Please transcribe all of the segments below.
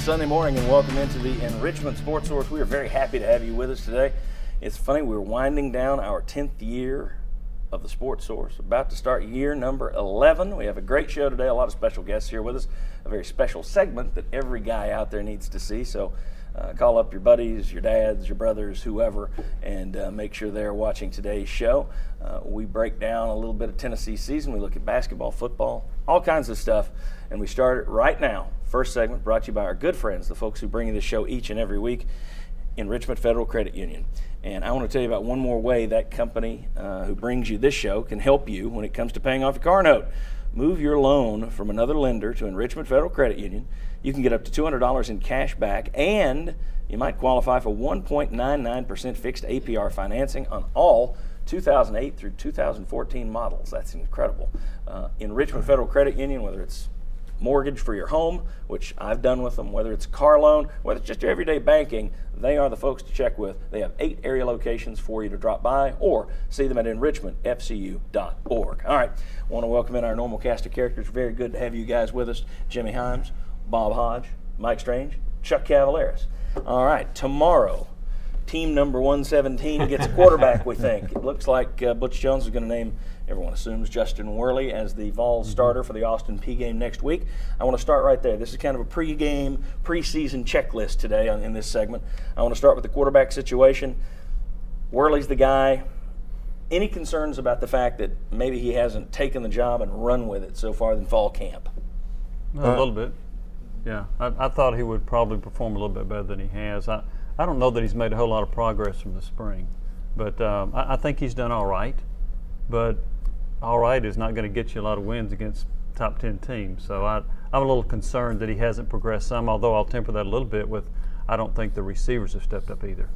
Sunday morning and welcome into the Enrichment Sports Source. We are very happy to have you with us today. It's funny, we're winding down our 10th year of the Sports Source, about to start year number 11. We have a great show today, a lot of special guests here with us, a very special segment that every guy out there needs to see. So call up your buddies, your dads, your brothers, whoever, and make sure they're watching today's show. We break down a little bit of Tennessee season. We look at basketball, football, all kinds of stuff, and we start it right now. First segment brought to you by our good friends, the folks who bring you this show each and every week, Enrichment Federal Credit Union. And I want to tell you about one more way that company who brings you this show can help you when it comes to paying off your car note. Move your loan from another lender to Enrichment Federal Credit Union. You can get up to $200 in cash back, and you might qualify for 1.99% fixed APR financing on all 2008 through 2014 models. That's incredible. Enrichment Federal Credit Union, whether it's mortgage for your home, which I've done with them, whether it's a car loan, whether it's just your everyday banking, they are the folks to check with. They have 8 area locations for you to drop by or see them at enrichmentfcu.org. All right, I want to welcome in our normal cast of characters. Very good to have you guys with us. Jimmy Himes, Bob Hodge, Mike Strange, Chuck Cavaleris. All right, tomorrow, team number 117 gets a quarterback, we think. It looks like Butch Jones is going to name, everyone assumes, Justin Worley as the Vols starter for the Austin Peay game next week. I want to start right there. This is kind of a preseason checklist today in this segment. I want to start with the quarterback situation. Worley's the guy. Any concerns about the fact that maybe he hasn't taken the job and run with it so far in fall camp? A little bit, yeah. I thought he would probably perform a little bit better than he has. I don't know that he's made a whole lot of progress from the spring, but I think he's done all right. But all right is not going to get you a lot of wins against top 10 teams. So I'm a little concerned that he hasn't progressed some, although I'll temper that a little bit with I don't think the receivers have stepped up either.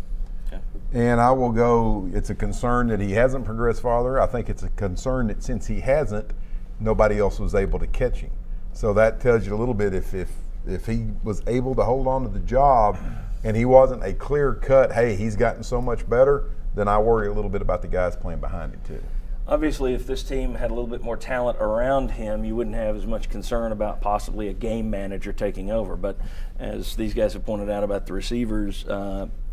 Okay. And I will go, it's a concern that he hasn't progressed farther. I think it's a concern that since he hasn't, nobody else was able to catch him. So that tells you a little bit if he was able to hold on to the job and he wasn't a clear cut, hey, he's gotten so much better, then I worry a little bit about the guys playing behind him too. Obviously, if this team had a little bit more talent around him, you wouldn't have as much concern about possibly a game manager taking over. But as these guys have pointed out about the receivers,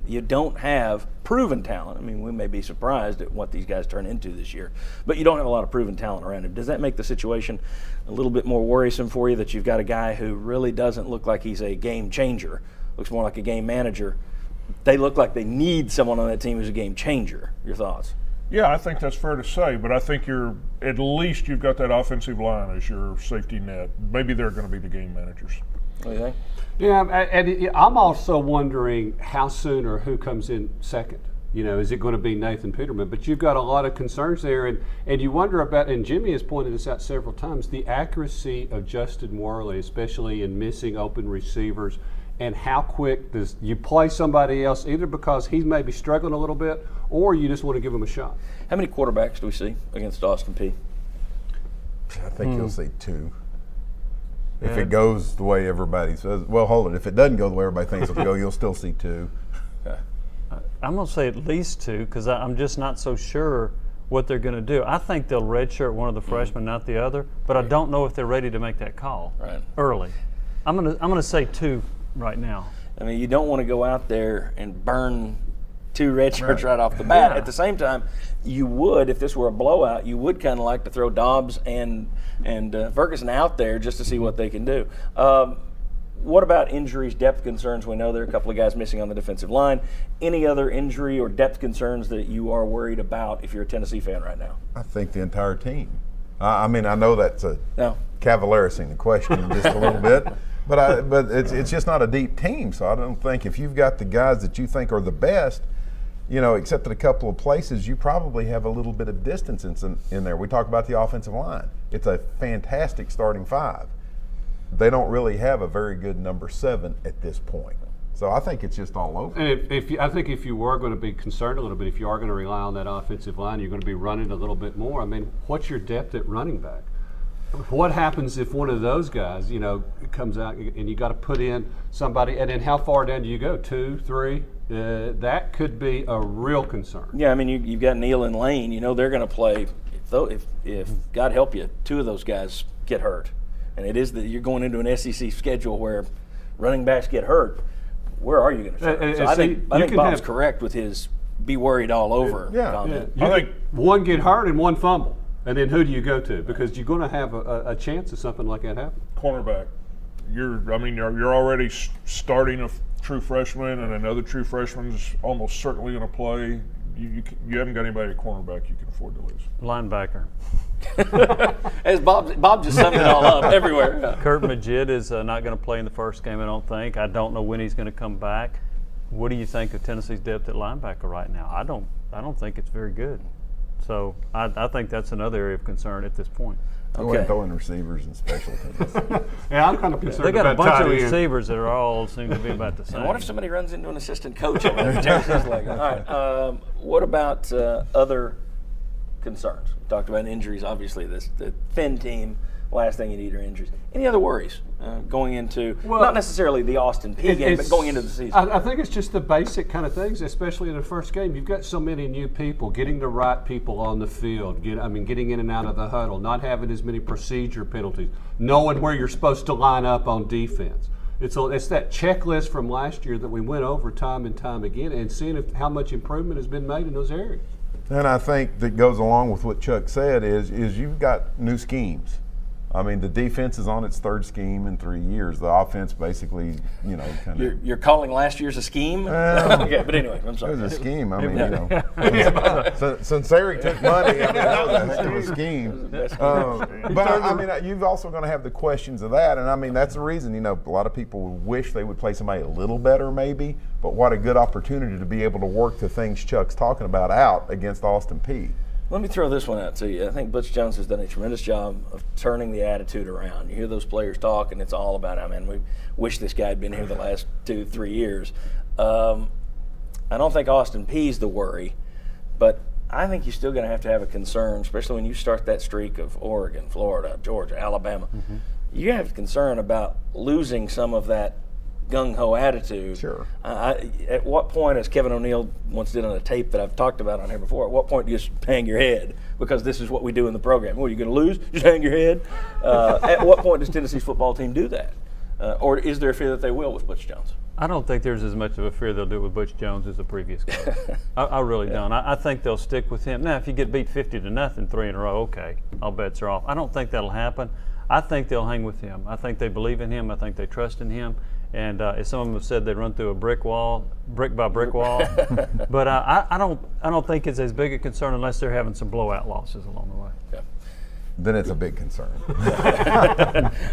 you don't have proven talent. I mean, we may be surprised at what these guys turn into this year, but you don't have a lot of proven talent around him. Does that make the situation a little bit more worrisome for you that you've got a guy who really doesn't look like he's a game changer, looks more like a game manager? They look like they need someone on that team who's a game changer. Your thoughts? Yeah, I think that's fair to say, but I think at least you've got that offensive line as your safety net. Maybe they're going to be the game managers. What do you think? Yeah, and I'm also wondering how soon or who comes in second. You know, is it going to be Nathan Peterman? But you've got a lot of concerns there, and you wonder about, and Jimmy has pointed this out several times, the accuracy of Justin Worley, especially in missing open receivers, and how quick does you play somebody else, either because he's maybe struggling a little bit or you just want to give him a shot. How many quarterbacks do we see against Austin Peay? I think you'll see 2. If it goes the way everybody says, well, hold it. If it doesn't go the way everybody thinks it'll go, you'll still see 2. Okay. I'm going to say at least 2 because I'm just not so sure what they're going to do. I think they'll redshirt one of the freshmen, not the other, but I don't know if they're ready to make that call early. I'm going to say 2 right now. I mean, you don't want to go out there and burn 2 red shirts right off the bat. Yeah. At the same time, you would, if this were a blowout, you would kind of like to throw Dobbs and Ferguson out there just to see what they can do. What about injuries, depth concerns? We know there are a couple of guys missing on the defensive line. Any other injury or depth concerns that you are worried about if you're a Tennessee fan right now? I think the entire team. I mean, I know that's a Cavalerising the question just a little bit. But it's just not a deep team, so I don't think if you've got the guys that you think are the best, you know, except at a couple of places, you probably have a little bit of distance in there. We talk about the offensive line. It's a fantastic starting 5. They don't really have a very good number 7 at this point. So I think it's just all over. And I think if you were going to be concerned a little bit, if you are going to rely on that offensive line, you're going to be running a little bit more. I mean, what's your depth at running back? What happens if one of those guys, you know, comes out and you got to put in somebody, and then how far down do you go? 2, 3? That could be a real concern. Yeah, I mean, you've got Neal and Lane. You know they're going to play. If God help you, 2 of those guys get hurt, and it is that you're going into an SEC schedule where running backs get hurt, where are you going to start? So I think Bob's correct with his be worried all over comment. I think one get hurt and one fumble, and then who do you go to? Because you're going to have a chance of something like that happening. Cornerback. You're already starting a true freshman, and another true freshman's almost certainly going to play. You haven't got anybody at cornerback you can afford to lose. Linebacker. As Bob just summed it all up everywhere. Yeah. Kurt Majid is not going to play in the first game, I don't think. I don't know when he's going to come back. What do you think of Tennessee's depth at linebacker right now? I don't think it's very good. So I think that's another area of concern at this point. Okay. Throwing receivers and special teams. Yeah, I'm kind of concerned. They got about a bunch of tight end. receivers that are all seem to be about the same. And what if somebody runs into an assistant coach over there? Tennessee's like, all right. What about other concerns? We talked about injuries. Obviously, the Finn team. Last thing you need are injuries. Any other worries going into not necessarily the Austin Peay game, but going into the season? I think it's just the basic kind of things, especially in the first game. You've got so many new people, getting the right people on the field, getting in and out of the huddle, not having as many procedure penalties, knowing where you're supposed to line up on defense. It's that checklist from last year that we went over time and time again, and seeing how much improvement has been made in those areas. And I think that goes along with what Chuck said is you've got new schemes. I mean, the defense is on its third scheme in 3 years. The offense basically, kind of. You're calling last year's a scheme? Okay, but anyway, I'm sorry. It was a scheme. I mean, since Eric took money, I mean, that was a heck of a scheme. But I mean, you've also going to have the questions of that, and I mean, that's the reason. A lot of people wish they would play somebody a little better, maybe. But what a good opportunity to be able to work the things Chuck's talking about out against Austin Peay. Let me throw this one out to you. I think Butch Jones has done a tremendous job of turning the attitude around. You hear those players talk, and it's all about, we wish this guy had been here the last 2-3 years. I don't think Austin Peay's the worry, but I think you're still going to have a concern, especially when you start that streak of Oregon, Florida, Georgia, Alabama. Mm-hmm. You have concern about losing some of that gung-ho attitude. Sure. At what point, as Kevin O'Neill once did on a tape that I've talked about on here before, at what point do you just hang your head? Because this is what we do in the program. Well, you're going to lose? Just hang your head? At what point does Tennessee's football team do that? Or is there a fear that they will with Butch Jones? I don't think there's as much of a fear they'll do it with Butch Jones as the previous coach. I really don't. I think they'll stick with him. Now, if you get beat 50-0 3 in a row, okay, all bets are off. I don't think that'll happen. I think they'll hang with him. I think they believe in him. I think they trust in him. And as some of them have said, they run through a brick by brick wall. But I don't think it's as big a concern unless they're having some blowout losses along the way. Yeah. Then it's a big concern.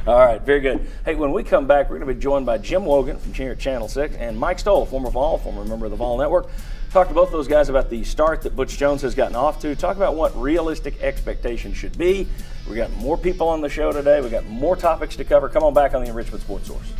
All right, very good. Hey, when we come back, we're going to be joined by Jim Wogan from here at Channel 6 and Mike Stoll, former member of the Vol Network. Talk to both those guys about the start that Butch Jones has gotten off to. Talk about what realistic expectations should be. We got more people on the show today. We got more topics to cover. Come on back on the Enrichment Sports Source.